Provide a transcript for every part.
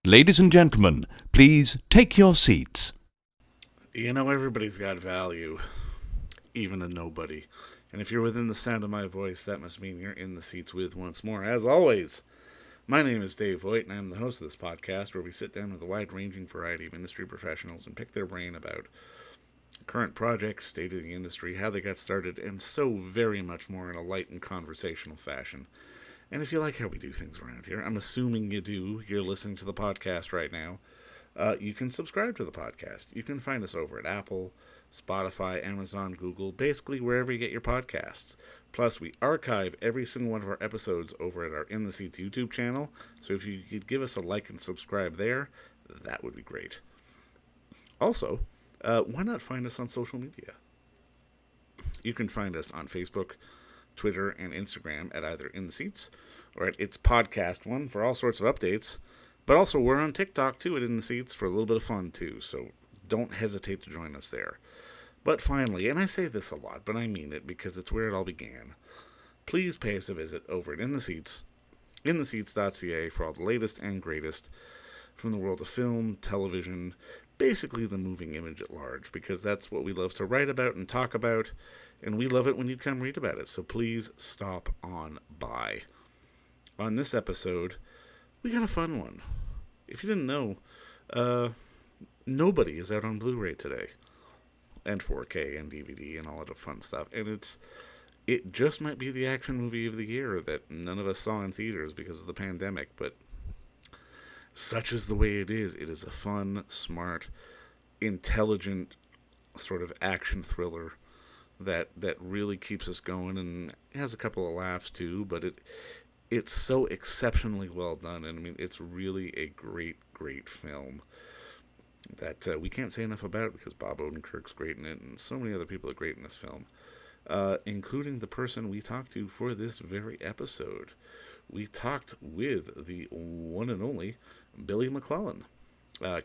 Ladies and gentlemen, please take your seats. You know, everybody's got value, even a nobody. And if you're within the sound of my voice, that must mean you're in the seats with once more. As always, my name is Dave Voigt, and I'm the host of this podcast where we sit down with a wide-ranging variety of industry professionals and pick their brain about current projects, state of the industry, how they got started, and so very much more in a light and conversational fashion. And if you like how we do things around here, I'm assuming you do, you're listening to the podcast right now, you can subscribe to the podcast. You can find us over at Apple, Spotify, Amazon, Google, basically wherever you get your podcasts. Plus, we archive every single one of our episodes over at our In the Seats YouTube channel, so if you could give us a like and subscribe there, that would be great. Also, why not find us on social media? You can find us on Facebook, Twitter, and Instagram at either In the Seats or at It's Podcast One for all sorts of updates. But also, we're on TikTok too at In the Seats for a little bit of fun too, so don't hesitate to join us there. But finally, and I say this a lot, but I mean it because it's where it all began, please pay us a visit over at In the Seats, intheseats.ca for all the latest and greatest from the world of film, television, basically the moving image at large, because that's what we love to write about and talk about, and we love it when you come read about it, so please stop on by. On this episode, we got a fun one. If you didn't know, Nobody is out on Blu-ray today, and 4K and DVD and all that fun stuff, and it just might be the action movie of the year that none of us saw in theaters because of the pandemic, but such is the way it is. It is a fun, smart, intelligent sort of action thriller that really keeps us going, and has a couple of laughs too, but it's so exceptionally well done, and I mean, it's really a great film that we can't say enough about because Bob Odenkirk's great in it, and so many other people are great in this film, including the person we talked to for this very episode. We talked with the one and only Billy MacLellan,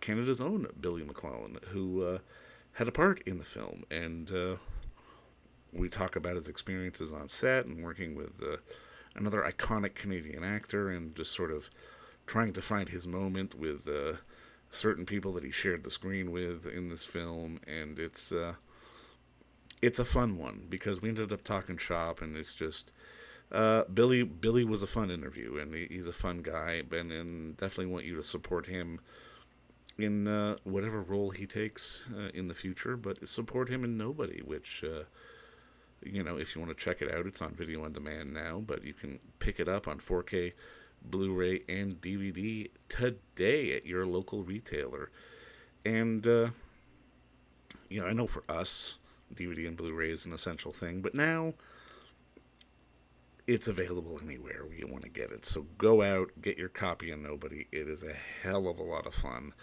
Canada's own Billy MacLellan, who had a part in the film, and we talk about his experiences on set and working with another iconic Canadian actor, and just sort of trying to find his moment with certain people that he shared the screen with in this film, and it's a fun one because we ended up talking shop, and it's just Billy was a fun interview, and he's a fun guy, and definitely want you to support him in whatever role he takes in the future, but support him in Nobody, which if you want to check it out, it's on video on demand now, but you can pick it up on 4K, Blu-ray, and DVD today at your local retailer. And, I know for us, DVD and Blu-ray is an essential thing, but now it's available anywhere you want to get it. So go out, get your copy of Nobody. It is a hell of a lot of fun.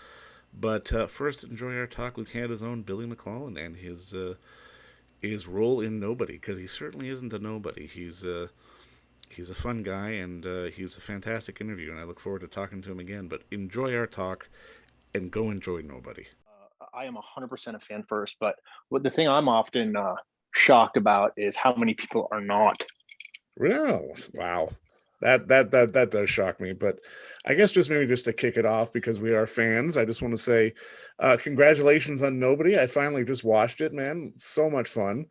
But first, enjoy our talk with Canada's own Billy MacLellan and his role in Nobody, because he certainly isn't a nobody. He's a fun guy, and he's a fantastic interview, and I look forward to talking to him again. But enjoy our talk, and go enjoy Nobody. I am 100% a fan first, but the thing I'm often shocked about is how many people are not. Well, wow. That does shock me, but I guess just to kick it off, because we are fans, I just want to say congratulations on Nobody. I finally just watched it, man. So much fun.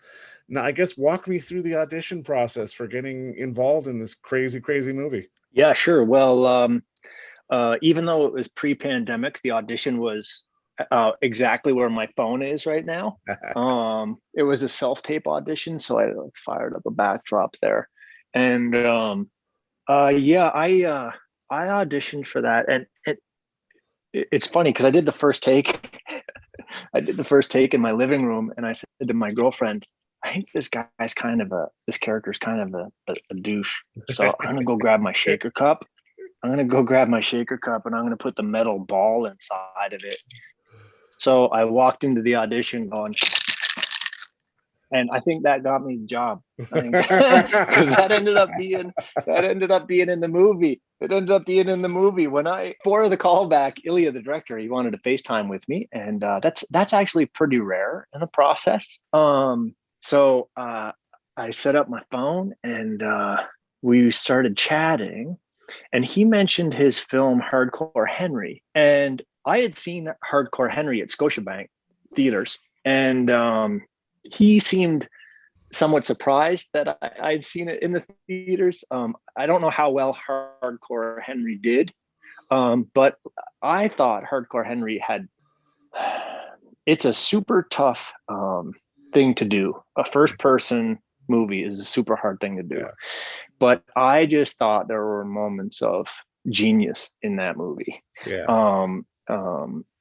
Now, I guess walk me through the audition process for getting involved in this crazy movie. Yeah, sure. Well, even though it was pre-pandemic, the audition was exactly where my phone is right now. It was a self-tape audition, so I fired up a backdrop there, and I auditioned for that, and it's funny because I did the first take. I did the first take in my living room, and I said to my girlfriend, I think this character's kind of a douche. So I'm gonna go grab my shaker cup. And I'm gonna put the metal ball inside of it. So I walked into the audition going, and I think that got me the job. Because that ended up being in the movie. It ended up being in the movie. For the callback, Ilya, the director, he wanted to FaceTime with me, and that's actually pretty rare in the process. So I set up my phone, and we started chatting, and he mentioned his film Hardcore Henry, and I had seen Hardcore Henry at Scotiabank theaters, and he seemed somewhat surprised that I'd seen it in the theaters. I don't know how well Hardcore Henry did, but I thought Hardcore Henry had. It's a super tough thing to do. A first-person movie is a super hard thing to do. Yeah. But I just thought there were moments of genius in that movie. Yeah.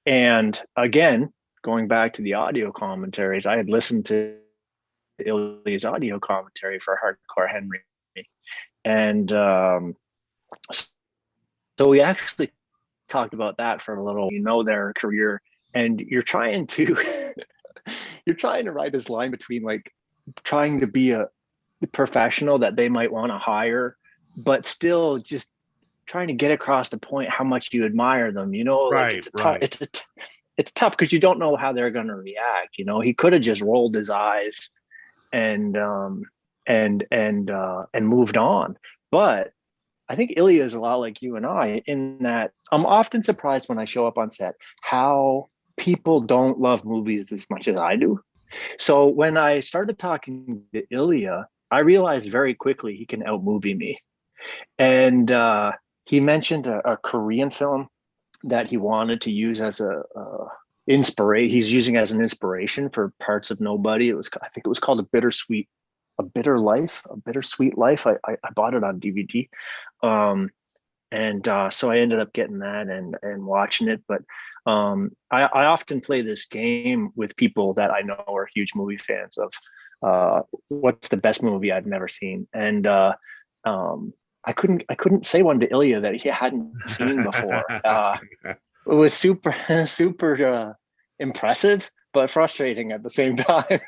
And again, going back to the audio commentaries, I had listened to Ilya's audio commentary for Hardcore Henry, and so we actually talked about that for a little. Their career, and you're trying to write this line between like trying to be a professional that they might want to hire, but still just trying to get across the point how much you admire them. Right, it's tough because you don't know how they're going to react. He could have just rolled his eyes and moved on. But I think Ilya is a lot like you and I in that I'm often surprised when I show up on set how people don't love movies as much as I do. So when I started talking to Ilya, I realized very quickly he can out-movie me. And he mentioned a Korean film that he wanted to use as he's using as an inspiration for Parts of Nobody. I think it was called A Bittersweet Life. I bought it on DVD. So I ended up getting that and watching it. But I often play this game with people that I know are huge movie fans of what's the best movie I've never seen. And I couldn't say one to Ilya that he hadn't seen before. It was super impressive, but frustrating at the same time.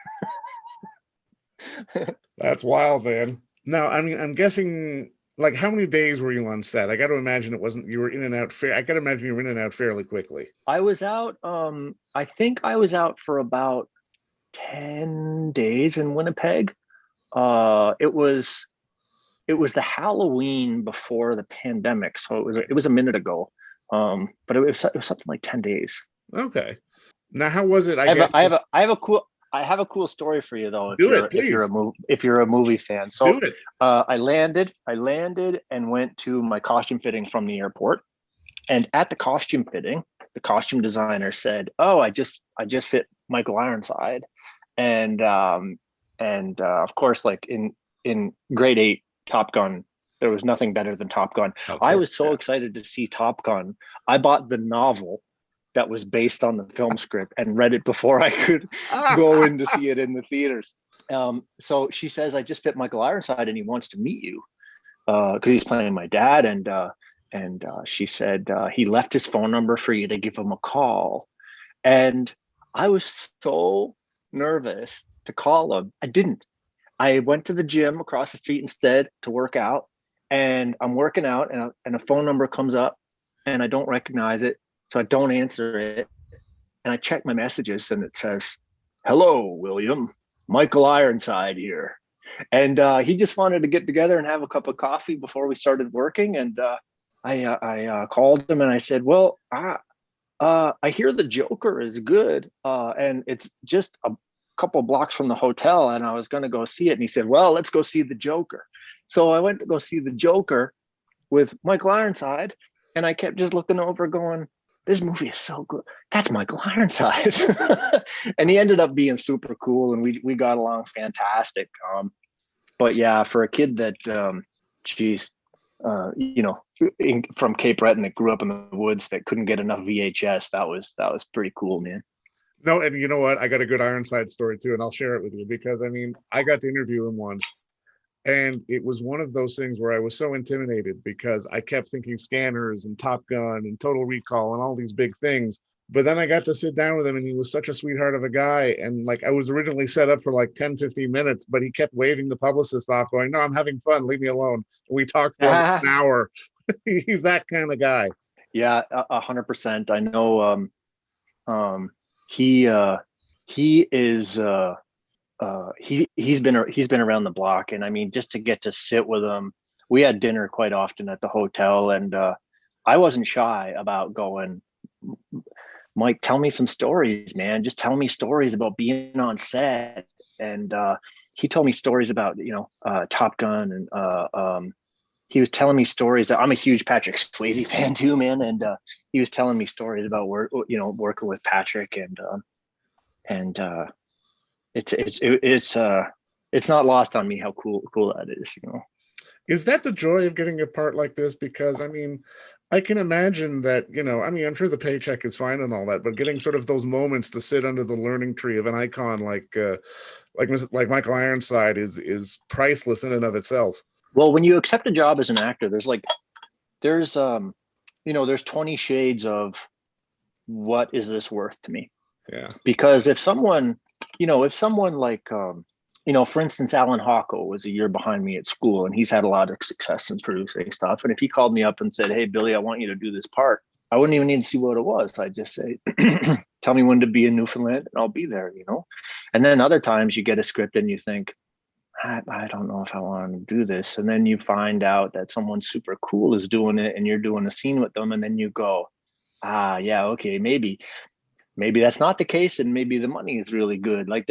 That's wild, man. Now, I mean, I'm guessing, like, how many days were you on set? I got to imagine you were in and out. I got to imagine you were in and out fairly quickly. I was out. I think I was out for about 10 days in Winnipeg. It was the Halloween before the pandemic, so it was a minute ago. But it was something like 10 days. Okay. Now, how was it? I have a cool story for you though. If you're a movie fan, so I landed and went to my costume fitting from the airport, and at the costume fitting, the costume designer said, "Oh, I just fit Michael Ironside," and of course, like in grade 8 Top Gun, there was nothing better than Top Gun. I was so excited to see Top Gun. I bought the novel that was based on the film script and read it before I could go in to see it in the theaters. So she says, "I just fit Michael Ironside and he wants to meet you because he's playing my dad." And she said, he left his phone number for you to give him a call. And I was so nervous to call him. I didn't. I went to the gym across the street instead to work out. And I'm working out and a phone number comes up and I don't recognize it. So I don't answer it. And I check my messages and it says, "Hello, William, Michael Ironside here." And he just wanted to get together and have a cup of coffee before we started working. And I called him and I said, "Well, I hear the Joker is good. And it's just a couple blocks from the hotel and I was going to go see it." And he said, "Well, let's go see the Joker." So I went to go see the Joker with Michael Ironside. And I kept just looking over going, this movie is so good. That's Michael Ironside. And he ended up being super cool and we got along fantastic. But yeah, for a kid that, from Cape Breton that grew up in the woods that couldn't get enough VHS, that was pretty cool, man. No, and you know what? I got a good Ironside story too, and I'll share it with you because, I mean, I got to interview him once. And it was one of those things where I was so intimidated because I kept thinking Scanners and Top Gun and Total Recall and all these big things. But then I got to sit down with him and he was such a sweetheart of a guy. And like, I was originally set up for like 10, 15 minutes, but he kept waving the publicist off going, "No, I'm having fun. Leave me alone." And we talked for like an hour. He's that kind of guy. Yeah, 100%. I know he is he's been around the block, and I mean, just to get to sit with him we had dinner quite often at the hotel, and I wasn't shy about going, Mike, tell me some stories, man. Just tell me stories about being on set. And he told me stories about, Top Gun, and he was telling me stories that I'm a huge Patrick Swayze fan too, man. And he was telling me stories about working with Patrick, and it's not lost on me how cool that is, Is that the joy of getting a part like this? Because I mean, I can imagine that, I'm sure the paycheck is fine and all that, but getting sort of those moments to sit under the learning tree of an icon like Michael Ironside is priceless in and of itself. Well, when you accept a job as an actor, there's 20 shades of what is this worth to me? Yeah. Because if someone like, for instance, Alan Hocko was a year behind me at school, and he's had a lot of success in producing stuff. And if he called me up and said, "Hey, Billy, I want you to do this part," I wouldn't even need to see what it was. I'd just say, "Tell me when to be in Newfoundland and I'll be there," And then other times you get a script and you think, I don't know if I want to do this. And then you find out that someone super cool is doing it and you're doing a scene with them. And then you go, yeah, okay, maybe that's not the case. And maybe the money is really good. Like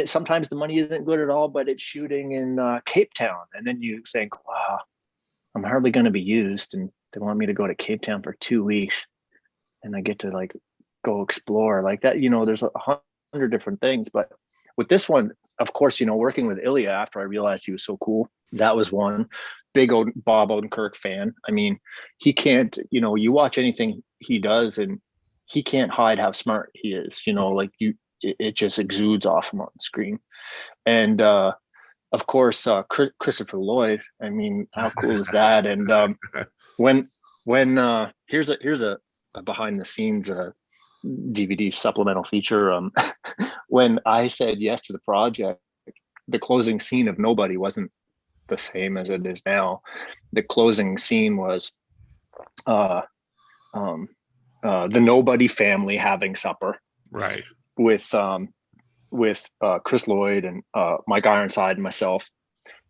sometimes the money isn't good at all, but it's shooting in Cape Town. And then you think, wow, I'm hardly going to be used. And they want me to go to Cape Town for 2 weeks. And I get to go explore like that. There's 100 different things. But with this one, of course, working with Ilya after I realized he was so cool, that was one. Big old Bob Odenkirk fan. I mean, he can't, you watch anything he does and he can't hide how smart he is, it just exudes off him on the screen. And of course, Christopher Lloyd, I mean, how cool is that? And when here's a behind the scenes DVD supplemental feature. When I said yes to the project, the closing scene of Nobody wasn't the same as it is now. The closing scene was the Nobody family having supper, right, with Chris Lloyd and Mike Ironside and myself.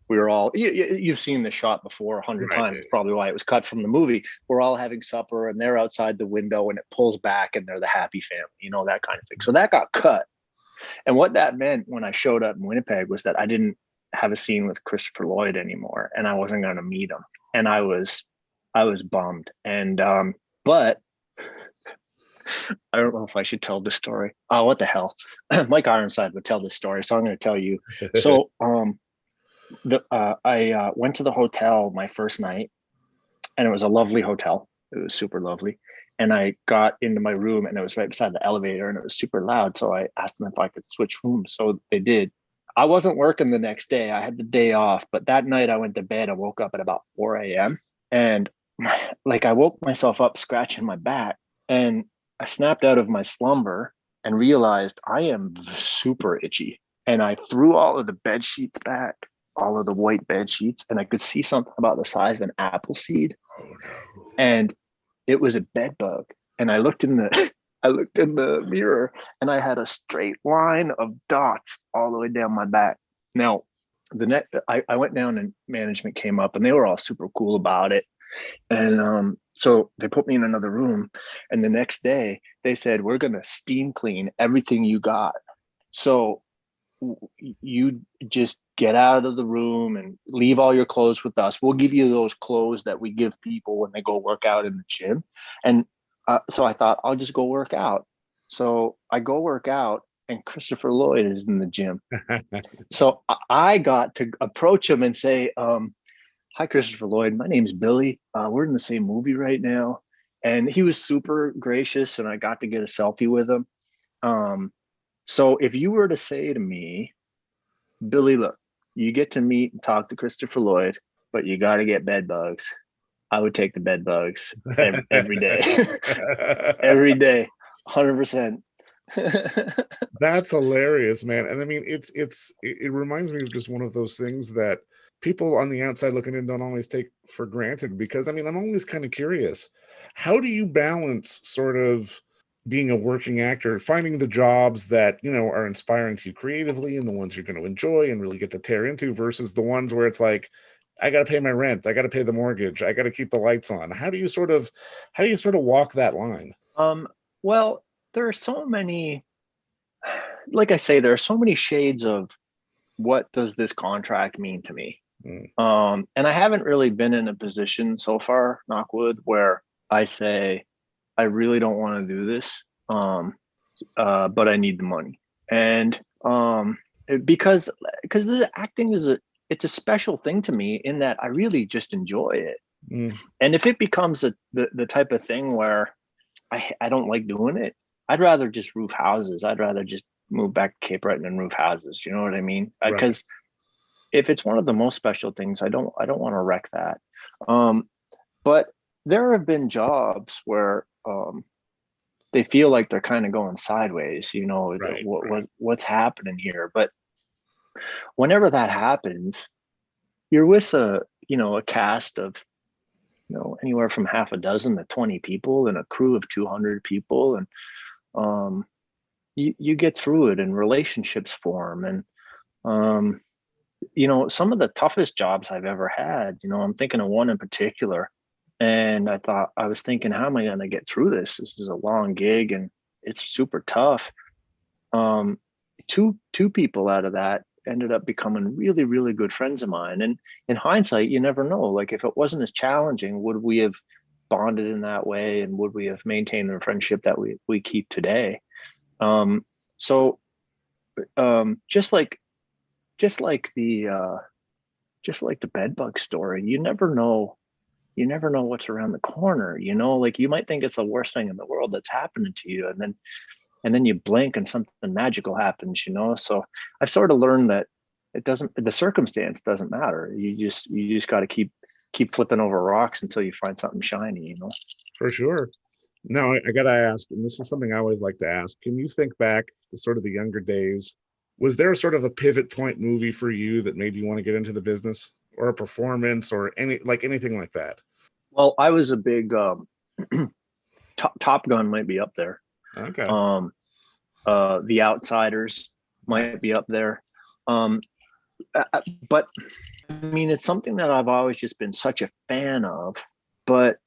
We were all, you've seen the shot before 100 times. It's probably why it was cut from the movie. We're all having supper and they're outside the window and it pulls back and they're the happy family, that kind of thing. So that got cut. And what that meant when I showed up in Winnipeg was that I didn't have a scene with Christopher Lloyd anymore and I wasn't going to meet him. And I was bummed. And, but I don't know if I should tell this story. Oh, what the hell? Mike Ironside would tell this story. So I'm going to tell you. So, I went to the hotel my first night and it was a lovely hotel. It was super lovely. And I got into my room and it was right beside the elevator and it was super loud. So I asked them if I could switch rooms. So they did. I wasn't working the next day. I had the day off, but that night I went to bed. I woke up at about 4 a.m. and I woke myself up scratching my back and I snapped out of my slumber and realized I am super itchy. And I threw all of the bed sheets back, all of the white bed sheets, and I could see something about the size of an apple seed. Oh, no. And it was a bed bug. And I looked in the mirror and I had a straight line of dots all the way down my back. Now, I went down and management came up and they were all super cool about it. And so they put me in another room. And the next day they said, we're going to steam clean everything you got. So you just get out of the room and leave all your clothes with us. We'll give you those clothes that we give people when they go work out in the gym. And so I thought, I'll just go work out. So I go work out and Christopher Lloyd is in the gym. So I got to approach him and say, hi, Christopher Lloyd. My name's Billy. We're in the same movie right now. And he was super gracious and I got to get a selfie with him. So if you were to say to me, Billy, look, you get to meet and talk to Christopher Lloyd, but you got to get bed bugs, I would take the bed bugs every day. Every day, 100%. That's hilarious, man. And I mean, it reminds me of just one of those things that people on the outside looking in don't always take for granted, because I mean, I'm always kind of curious. How do you balance sort of being a working actor, finding the jobs that, are inspiring to you creatively and the ones you're going to enjoy and really get to tear into versus the ones where it's like, I got to pay my rent. I got to pay the mortgage. I got to keep the lights on. How do you sort of walk that line? Well, there are so many, like I say, there are so many shades of what does this contract mean to me. Mm. And I haven't really been in a position so far, knock wood, where I say, I really don't want to do this, but I need the money. And because this acting it's a special thing to me in that I really just enjoy it. Mm. And if it becomes the type of thing where I don't like doing it, I'd rather just roof houses. I'd rather just move back to Cape Breton and roof houses. You know what I mean? Right. Because if it's one of the most special things, I don't want to wreck that. But there have been jobs where they feel like they're kind of going sideways. You know, Right. what's happening here? But whenever that happens, you're with a cast of anywhere from half a dozen to 20 people and a crew of 200 people, and you get through it and relationships form. And some of the toughest jobs I've ever had, I'm thinking of one in particular, and I was thinking, how am I going to get through this? This is a long gig and it's super tough. Two people out of that ended up becoming really, really good friends of mine. And in hindsight, you never know. Like, if it wasn't as challenging, would we have bonded in that way, and would we have maintained the friendship that we keep today? So just like the bed bug story, you never know what's around the corner. Like, you might think it's the worst thing in the world that's happening to you, and then you blink and something magical happens. So I've sort of learned that the circumstance doesn't matter. You just got to keep flipping over rocks until you find something shiny. For sure. Now, I got to ask, and this is something I always like to ask, can you think back to sort of the younger days? Was there sort of a pivot point movie for you that made you want to get into the business, or a performance, or anything like that? Well, I was a big Top Gun might be up there. Okay. The Outsiders might be up there. But I mean, it's something that I've always just been such a fan of. But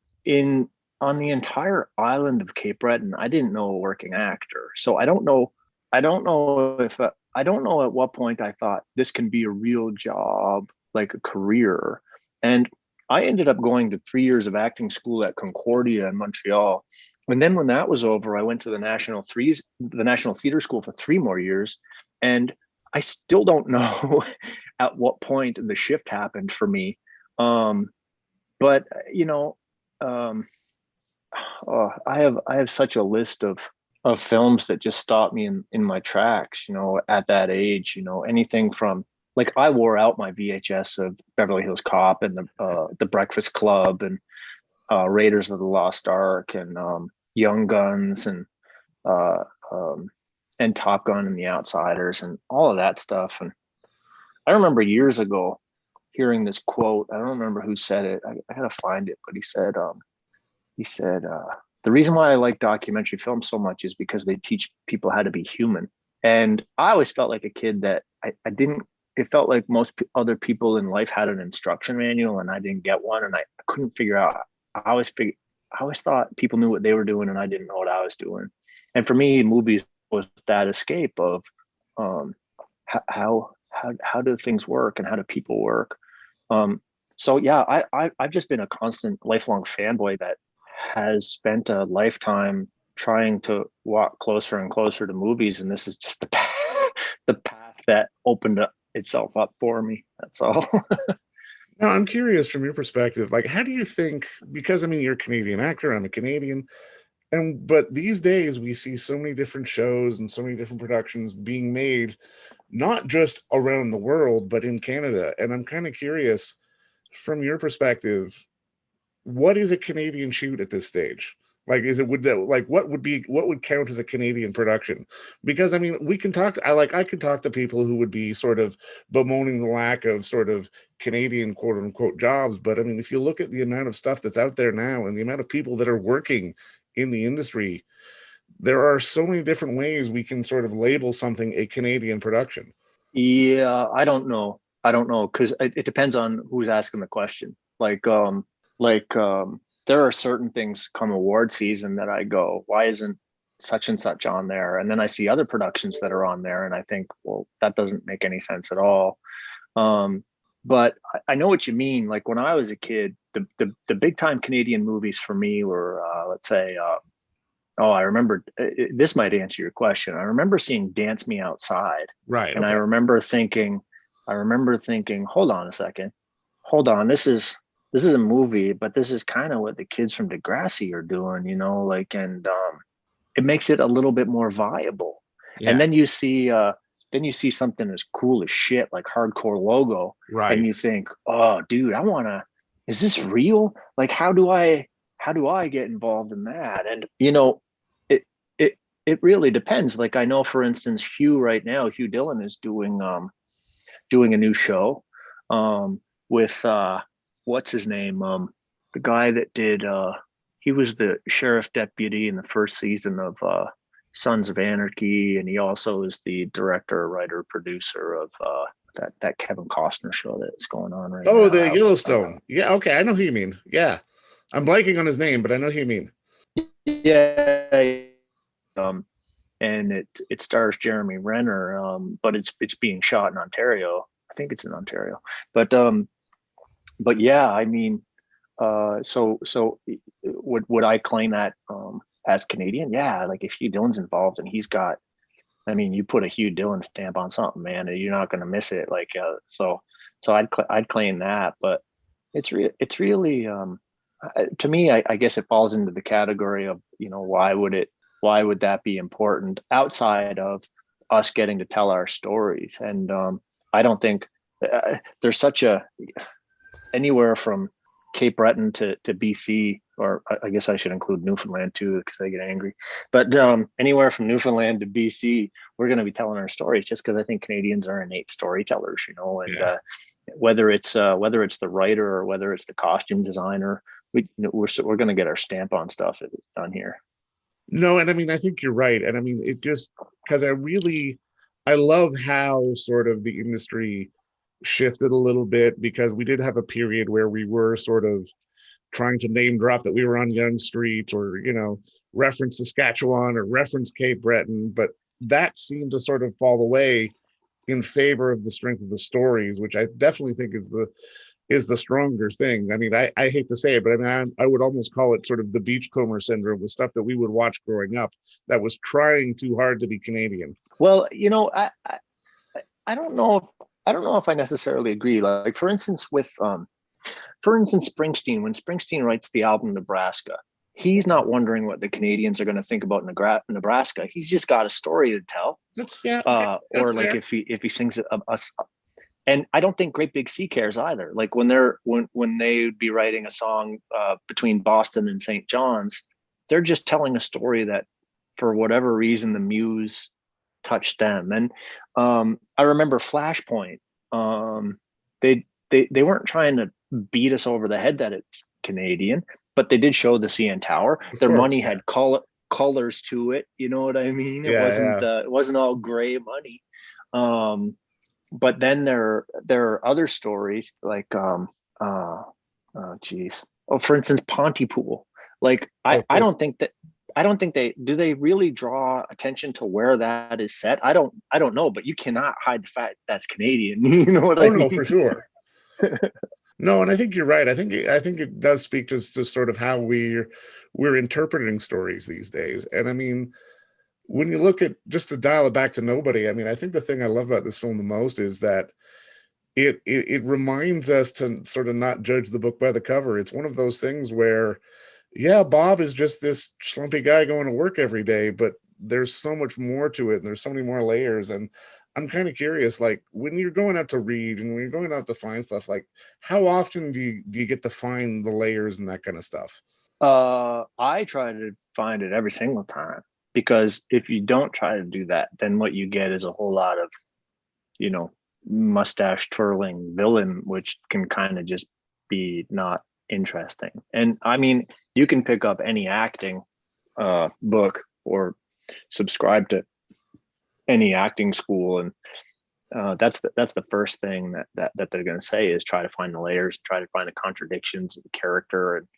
on the entire island of Cape Breton, I didn't know a working actor. So I don't know at what point I thought this can be a real job, like a career. And I ended up going to 3 years of acting school at Concordia in Montreal. And then when that was over, I went to the National Theatre School for 3 more years. And I still don't know at what point the shift happened for me. But I have such a list of films that just stopped me in my tracks, at that age. Anything from, like, I wore out my VHS of Beverly Hills Cop and the Breakfast Club and Raiders of the Lost Ark and Young Guns and Top Gun and The Outsiders and all of that stuff. And I remember years ago hearing this quote. I don't remember who said it. I gotta find it, but he said, the reason why I like documentary films so much is because they teach people how to be human. And I always felt like a kid that I didn't. It felt like most other people in life had an instruction manual, and I didn't get one, and I couldn't figure out. I always thought people knew what they were doing, and I didn't know what I was doing. And for me, movies was that escape of how do things work and how do people work. So yeah, I've just been a constant lifelong fanboy that has spent a lifetime trying to walk closer and closer to movies, and this is just the path that opened itself up for me. That's all. Now, I'm curious from your perspective, like, how do you think, because I mean, you're a Canadian actor, I'm a Canadian, but these days we see so many different shows and so many different productions being made, not just around the world, but in Canada. And I'm kind of curious, from your perspective, what is a Canadian shoot at this stage? Like, what would count as a Canadian production? Because I mean, we can talk I could talk to people who would be sort of bemoaning the lack of sort of Canadian quote unquote jobs. But I mean, if you look at the amount of stuff that's out there now and the amount of people that are working in the industry, there are so many different ways we can sort of label something a Canadian production. Yeah, I don't know. I don't know, because it depends on who's asking the question. There are certain things come award season that I go, why isn't such and such on there? And then I see other productions that are on there, and I think, well, that doesn't make any sense at all. But I know what you mean. Like when I was a kid, the big time Canadian movies for me were, let's say, I remember this might answer your question. I remember seeing Dance Me Outside, Right. and Okay. I remember thinking, hold on a second, hold on, this is a movie, but this is kind of what the kids from Degrassi are doing, like, and it makes it a little bit more viable. And Yeah. then you see something as cool as shit like Hardcore Logo, Right. and you think, oh, dude, is this real? Like, how do I get involved in that? And it it it really depends. Like I know, for instance, Hugh Dillon is doing a new show with what's his name, the guy that did he was the sheriff deputy in the first season of Sons of Anarchy, and he also is the director, writer, producer of that Kevin Costner show that's going on right now. Oh, the Yellowstone. Yeah, okay, I know who you mean. Yeah, I'm blanking on his name, but I know who you mean. Yeah, and it stars Jeremy Renner, but it's being shot in Ontario. I think it's in Ontario, but yeah, I mean, so would I claim that as Canadian? Yeah, like if Hugh Dillon's involved and he's got, I mean, you put a Hugh Dillon stamp on something, man, and you're not going to miss it. Like, so I'd claim that, but it's really to me, I guess it falls into the category of, why would that be important outside of us getting to tell our stories? And I don't think there's such a anywhere from Cape Breton to BC, or I guess I should include Newfoundland too, because they get angry. But anywhere from Newfoundland to BC, we're going to be telling our stories, just because I think Canadians are innate storytellers, and Yeah. Whether it's the writer or whether it's the costume designer, we're going to get our stamp on stuff if it's done here. No, and I mean, I think you're right. And I mean, it just because I love how sort of the industry shifted a little bit, because we did have a period where we were sort of trying to name drop that we were on Yonge Street, or, reference Saskatchewan or reference Cape Breton, but that seemed to sort of fall away in favor of the strength of the stories, which I definitely think is the stronger thing. I mean, I hate to say it, but I mean, I would almost call it sort of the Beachcomber syndrome, with stuff that we would watch growing up that was trying too hard to be Canadian. Well, I don't know. I don't know if I necessarily agree. Like, for instance, Springsteen, when Springsteen writes the album Nebraska, he's not wondering what the Canadians are going to think about Nebraska. He's just got a story to tell. That's okay. Or like fair. if he sings it, and I don't think Great Big Sea cares either. Like when they would be writing a song between Boston and St. John's, they're just telling a story that, for whatever reason, the muse touched them. And I remember Flashpoint. They weren't trying to beat us over the head that it's Canadian, but they did show the CN Tower. Their money had colors to it. You know what I mean? It wasn't all gray money. But then there are other stories like for instance, Pontypool. Like I don't think they really draw attention to where that is set. I don't know, but you cannot hide the fact that's Canadian. You know what I mean? No, for sure. No, and I think you're right. I think it does speak to sort of how we're interpreting stories these days. And I mean, when you look at, just to dial it back to Nobody, I mean, I think the thing I love about this film the most is that it reminds us to sort of not judge the book by the cover. It's one of those things where, yeah, Bob is just this slumpy guy going to work every day, but there's so much more to it, and there's so many more layers. And I'm kind of curious, like, when you're going out to read and when you're going out to find stuff, like, how often do you get to find the layers and that kind of stuff? I try to find it every single time, because if you don't try to do that, then what you get is a whole lot of, mustache twirling villain, which can kind of just be not interesting. And I mean, you can pick up any acting book or subscribe to any acting school, and that's the first thing that they're going to say is try to find the layers, try to find the contradictions of the character. And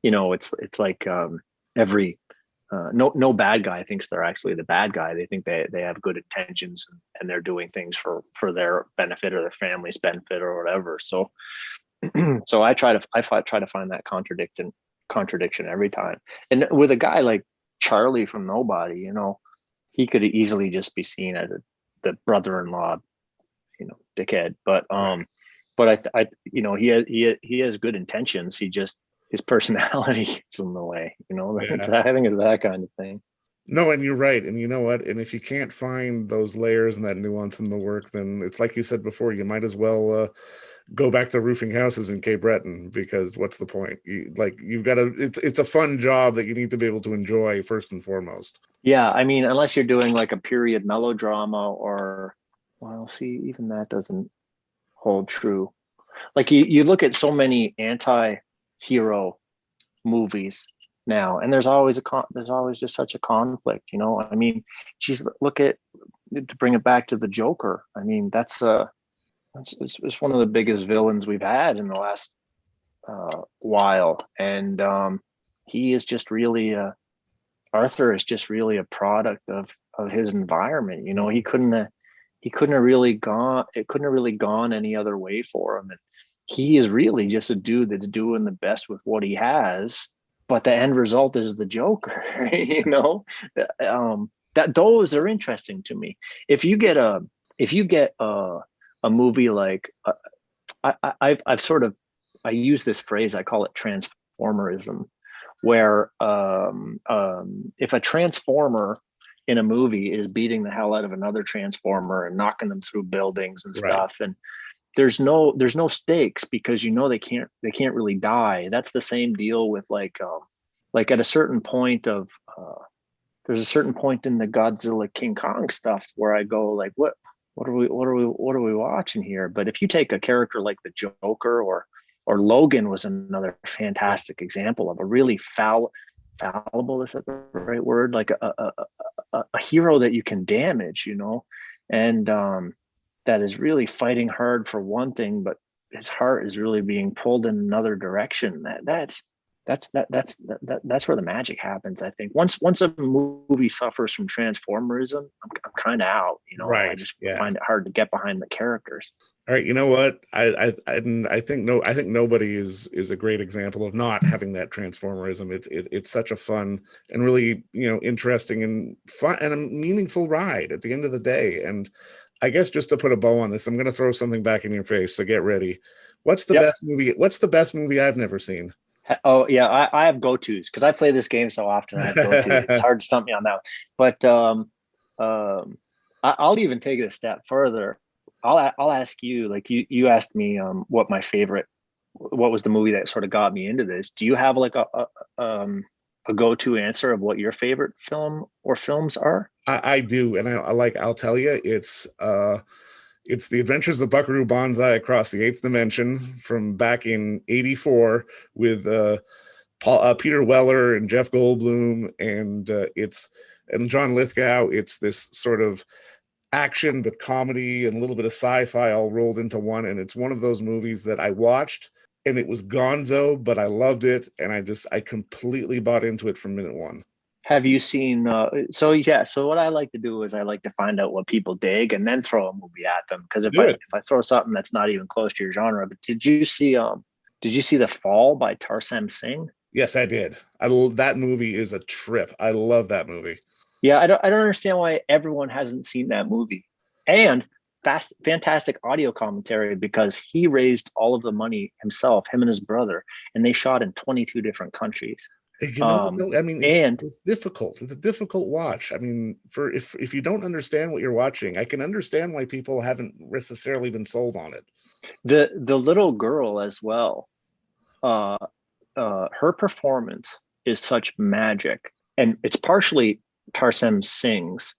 it's like every no bad guy thinks they're actually the bad guy. They think they have good intentions, and they're doing things for their benefit or their family's benefit or whatever. So so I try to find that contradiction every time. And with a guy like Charlie from Nobody, he could easily just be seen as the brother-in-law, dickhead. But he has good intentions. His personality gets in the way. Yeah. I think it's that kind of thing. No, and you're right. And you know what? And if you can't find those layers and that nuance in the work, then it's like you said before, you might as well go back to roofing houses in Cape Breton, because what's the point? You've got to. It's a fun job that you need to be able to enjoy first and foremost. Yeah, I mean, unless you're doing like a period melodrama or, well, see, even that doesn't hold true. Like you look at so many anti-hero movies now, and there's always just such a conflict. I mean, geez, look at, to bring it back to the Joker. I mean, it's one of the biggest villains we've had in the last while, and he is just really Arthur is just really a product of his environment. He couldn't have really gone any other way for him. And he is really just a dude that's doing the best with what he has, but the end result is the Joker. That those are interesting to me. If you get a movie like I use this phrase, I call it Transformerism, where if a transformer in a movie is beating the hell out of another transformer and knocking them through buildings and stuff, and there's no stakes, because they can't really die. That's the same deal with like at a certain point of there's a certain point in the Godzilla King Kong stuff where I go like, what are we watching here? But if you take a character like the Joker, or Logan was another fantastic example of a really fallible, is that the right word? Like a hero that you can damage, and that is really fighting hard for one thing, but his heart is really being pulled in another direction. That's where the magic happens. I think once a movie suffers from transformerism, I'm kind of out. Right. I just Yeah. find it hard to get behind the characters. All right, you know what? I think Nobody is a great example of not having that transformerism. It's such a fun and really interesting and fun and a meaningful ride at the end of the day. And I guess just to put a bow on this, I'm going to throw something back in your face. So get ready. What's the best movie? What's the best movie I've never seen? Oh yeah, I have go-tos because I play this game so often. I have go-tos. It's hard to stump me on that one. But I'll even take it a step further. I'll ask you, like you asked me what was the movie that sort of got me into this. Do you have like a go-to answer of what your favorite film or films are? I do, and I'll tell you, it's The Adventures of Buckaroo Banzai Across the Eighth Dimension from back in '84 with Peter Weller and Jeff Goldblum, and John Lithgow. It's this sort of action but comedy and a little bit of sci-fi all rolled into one, and it's one of those movies that I watched and it was gonzo, but I loved it, and I completely bought into it from minute one. Have you seen so what I like to do is I like to find out what people dig and then throw a movie at them, because if I throw something that's not even close to your genre. But did you see The Fall by Tarsem Singh? Yes, I did. That movie is a trip. I love that movie. Yeah, I don't understand why everyone hasn't seen that movie. And fantastic audio commentary, because he raised all of the money himself, him and his brother, and they shot in 22 different countries. It's difficult. It's a difficult watch. I mean, if you don't understand what you're watching, I can understand why people haven't necessarily been sold on it. The little girl as well, her performance is such magic, and it's partially Tarsem Singh's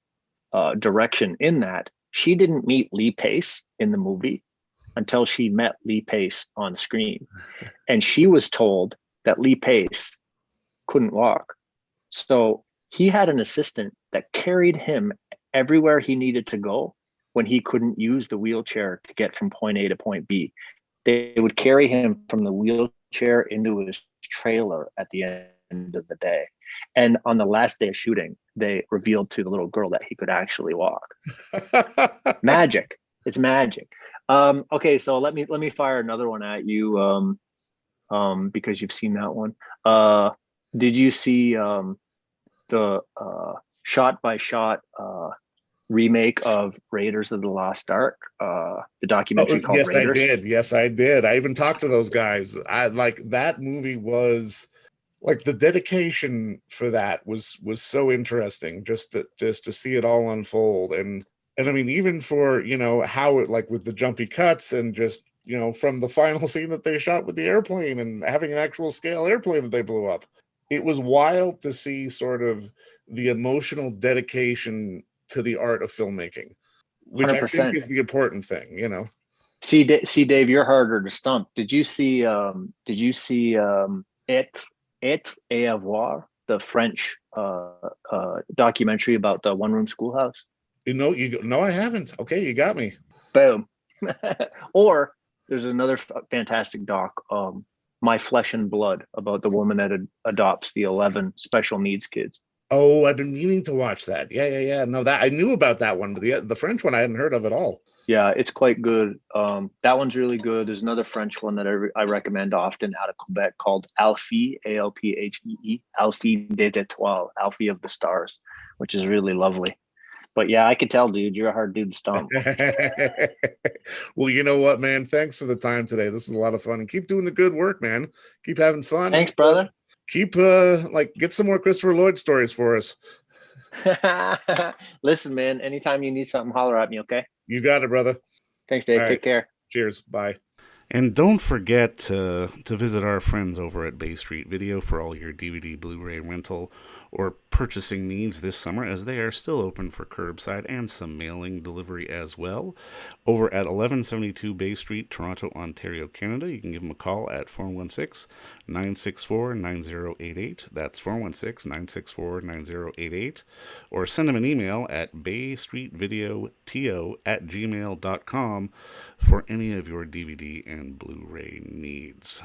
direction, in that she didn't meet Lee Pace in the movie until she met Lee Pace on screen, and she was told that Lee Pace couldn't walk, so he had an assistant that carried him everywhere he needed to go, when he couldn't use the wheelchair to get from point A to point B. They would carry him from the wheelchair into his trailer at the end of the day. And on the last day of shooting, they revealed to the little girl that he could actually walk. Magic. It's magic. Okay, so let me fire another one at you, because you've seen that one. Did you see the shot by shot remake of Raiders of the Lost Ark? The documentary called yes, Raiders. I did. Yes, I did. I even talked to those guys. I like that movie. Was like the dedication for that was so interesting, just to see it all unfold. And I mean, even for, how it, like, with the jumpy cuts, and just, from the final scene that they shot with the airplane, and having an actual scale airplane that they blew up, it was wild to see sort of the emotional dedication to the art of filmmaking, which I think 100%. is the important thing. See, Dave, you're harder to stump. Did you see it et avoir, the French documentary about the one room schoolhouse? No, I haven't. Okay, you got me. Boom. Or there's another fantastic doc, My Flesh and Blood, about the woman that adopts the 11 special needs kids. Oh, I've been meaning to watch that. Yeah. No, that I knew about that one, but the French one I hadn't heard of at all. Yeah, it's quite good. That one's really good. There's another French one that I recommend often out of Quebec called Alphée, Alphee, Alphée des Étoiles, Alphée of the Stars, which is really lovely. But yeah, I could tell, dude, you're a hard dude to stump. Well, you know what, man? Thanks for the time today. This is a lot of fun. And keep doing the good work, man. Keep having fun. Thanks, brother. Keep get some more Christopher Lloyd stories for us. Listen, man, anytime you need something, holler at me, okay? You got it, brother. Thanks, Dave. All Take right. care. Cheers. Bye. And don't forget to visit our friends over at Bay Street Video for all your DVD, Blu-ray rental, or purchasing needs this summer, as they are still open for curbside and some mailing delivery as well. Over at 1172 Bay Street, Toronto, Ontario, Canada, you can give them a call at 416-964-9088. That's 416-964-9088. Or send them an email at baystreetvideoto@gmail.com for any of your DVD and Blu-ray needs.